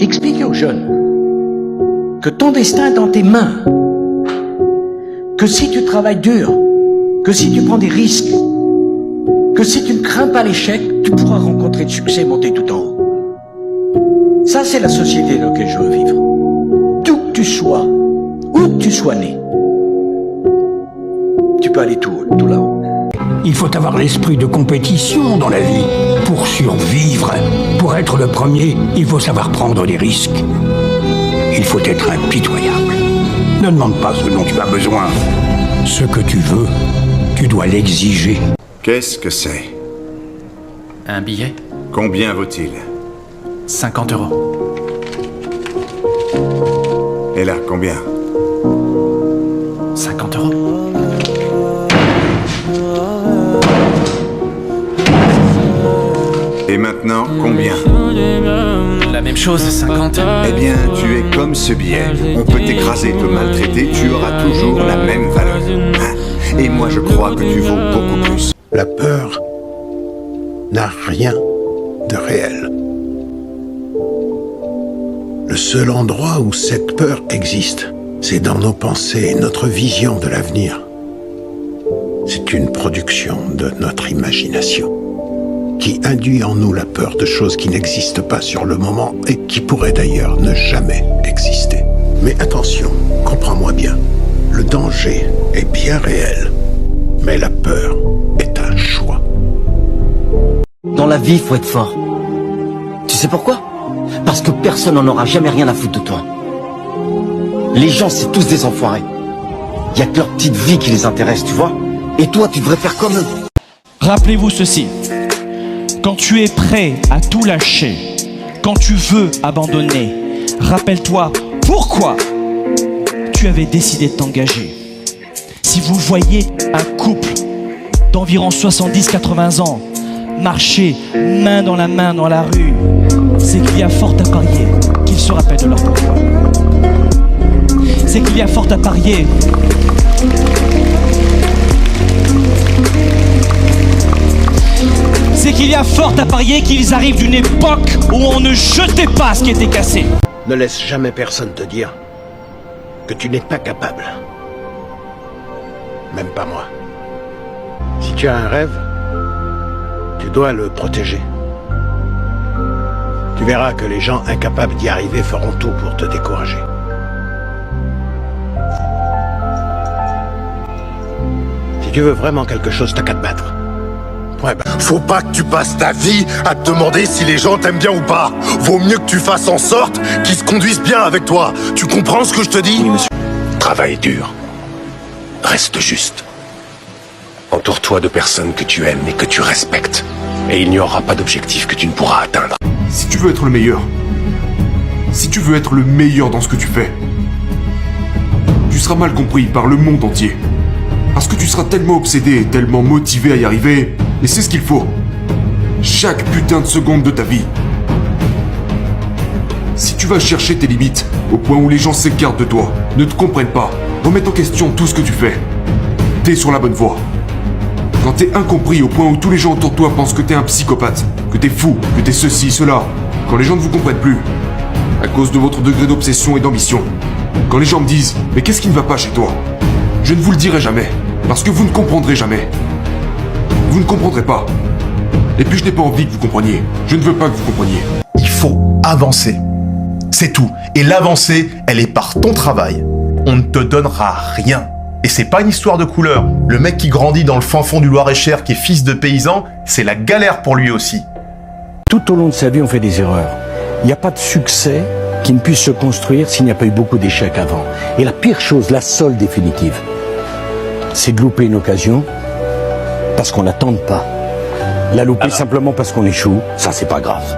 Expliquez aux jeunes que ton destin est dans tes mains, que si tu travailles dur, que si tu prends des risques, que si tu ne crains pas l'échec, tu pourras rencontrer le succès et monter tout en haut. Ça, c'est la société dans laquelle je veux vivre. D'où que tu sois, où que tu sois né, tu peux aller tout là-haut. Il faut avoir l'esprit de compétition dans la vie. Pour survivre, pour être le premier, il faut savoir prendre des risques. Il faut être impitoyable. Ne demande pas ce dont tu as besoin. Ce que tu veux, tu dois l'exiger. Qu'est-ce que c'est? Un billet? Combien vaut-il? 50 €. Et là, combien? 50 €. Et maintenant, combien? La même chose, 50. Eh bien, tu es comme ce billet. On peut t'écraser, te maltraiter, tu auras toujours la même valeur. Et moi, je crois que tu vaux beaucoup plus. La peur n'a rien de réel. Le seul endroit où cette peur existe, c'est dans nos pensées et notre vision de l'avenir. C'est une production de notre imagination qui induit en nous la peur de choses qui n'existent pas sur le moment et qui pourraient d'ailleurs ne jamais exister. Mais attention, comprends-moi bien, le danger est bien réel, mais la peur est un choix. Dans la vie, il faut être fort. Tu sais pourquoi? Parce que personne n'en aura jamais rien à foutre de toi. Les gens, c'est tous des enfoirés. Il y a que leur petite vie qui les intéresse, tu vois? Et toi, tu devrais faire comme eux. Rappelez-vous ceci. Quand tu es prêt à tout lâcher, quand tu veux abandonner, rappelle-toi pourquoi tu avais décidé de t'engager. Si vous voyez un couple d'environ 70-80 ans marcher main dans la rue, c'est qu'il y a fort à parier qu'ils se rappellent de leur pourquoi. C'est qu'il y a fort à parier qu'ils arrivent d'une époque où on ne jetait pas ce qui était cassé. Ne laisse jamais personne te dire que tu n'es pas capable. Même pas moi. Si tu as un rêve, tu dois le protéger. Tu verras que les gens incapables d'y arriver feront tout pour te décourager. Si tu veux vraiment quelque chose, t'as qu'à te battre. Ouais, bah. Faut pas que tu passes ta vie à te demander si les gens t'aiment bien ou pas. Vaut mieux que tu fasses en sorte qu'ils se conduisent bien avec toi. Tu comprends ce que je te dis? Oui, monsieur. Travaille dur. Reste juste. Entoure-toi de personnes que tu aimes et que tu respectes. Et il n'y aura pas d'objectif que tu ne pourras atteindre. Si tu veux être le meilleur, si tu veux être le meilleur dans ce que tu fais, tu seras mal compris par le monde entier. Parce que tu seras tellement obsédé, tellement motivé à y arriver, et c'est ce qu'il faut. Chaque putain de seconde de ta vie. Si tu vas chercher tes limites, au point où les gens s'écartent de toi, ne te comprennent pas, remettent en question tout ce que tu fais, t'es sur la bonne voie. Quand t'es incompris au point où tous les gens autour de toi pensent que t'es un psychopathe, que t'es fou, que t'es ceci, cela, quand les gens ne vous comprennent plus, à cause de votre degré d'obsession et d'ambition, quand les gens me disent « Mais qu'est-ce qui ne va pas chez toi ?» Je ne vous le dirai jamais, parce que vous ne comprendrez jamais. Vous ne comprendrez pas. Et puis je n'ai pas envie que vous compreniez. Je ne veux pas que vous compreniez. Il faut avancer. C'est tout. Et l'avancée, elle est par ton travail. On ne te donnera rien. Et c'est pas une histoire de couleur. Le mec qui grandit dans le fin fond du Loir-et-Cher, qui est fils de paysan, c'est la galère pour lui aussi. Tout au long de sa vie, on fait des erreurs. Il n'y a pas de succès qui ne puisse se construire s'il n'y a pas eu beaucoup d'échecs avant. Et la pire chose, la seule définitive, c'est de louper une occasion parce qu'on la tente pas. La louper simplement parce qu'on échoue, ça c'est pas grave.